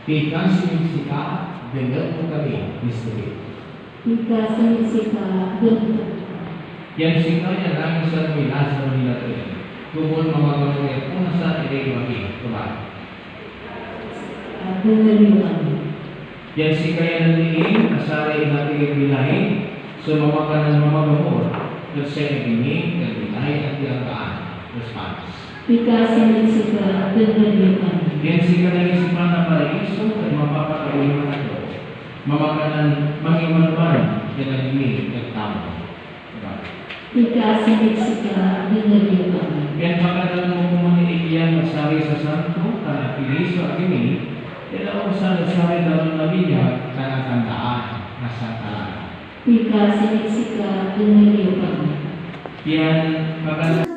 Ikasihika dengan kami istri. Ikasihika dengan. Yang sikanya kami sa milas ng nilatuin. Kumon mga kamulit kung sa iligwagi kemarin. Dengan. Yang sikaya nandiin asari natin bilahin sumamakan ng mga gamor at sa ibigin ng bilay at tiyagaan response. Ikasihika dengan. Yan sika na isipan na paraiso at mapapakawin mga ito. Mamakanan mangimanuan yan ang hindi at tama. Ikasihika dengan. Yan pagkadalang mo kumaniligyan masari sa santo, na piliso at ini, ilaw sa nasari dalong nabiyag na natandaan na sa talaga. Ikasihika dengan. Yan pagkadalang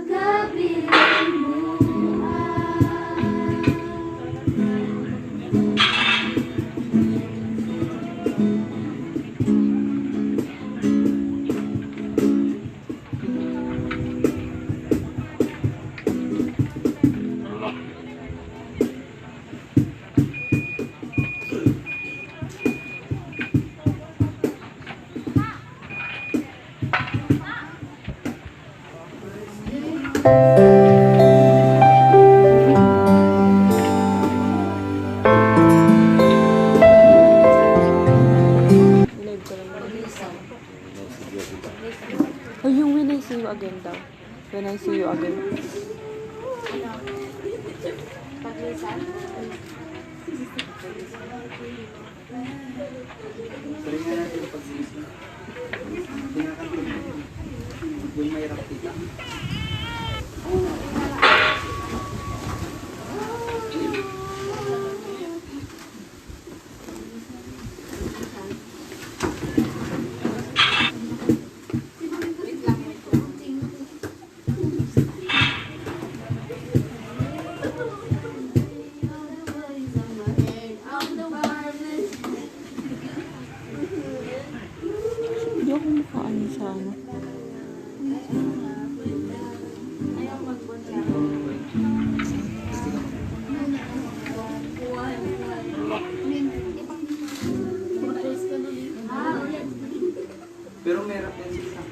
Live ko lang. Oh, yung when I see you again daw. When I see you again. Tingnan natin yung pagsisi. Tingnan natin yung may Raffy ka. Hindi ako makaano sa ano. Pero may Raffy yan siya.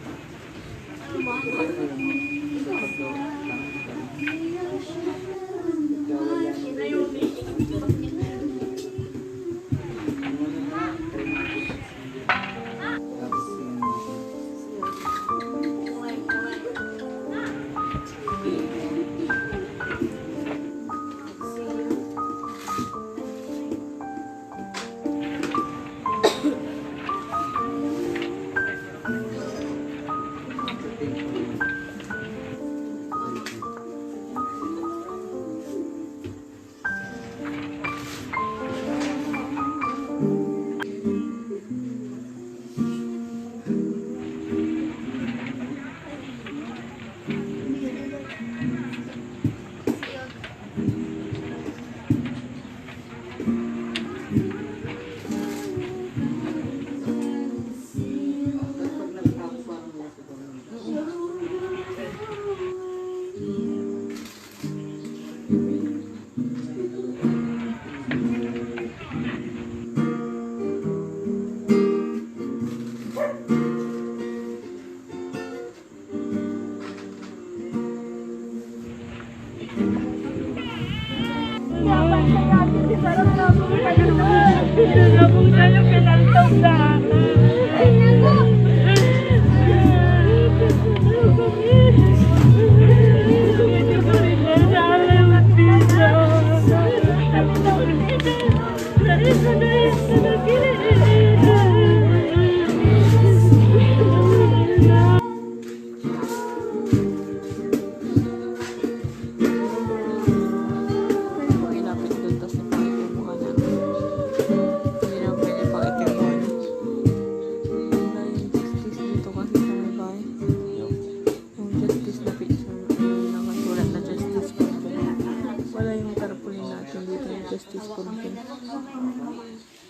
Justice Content.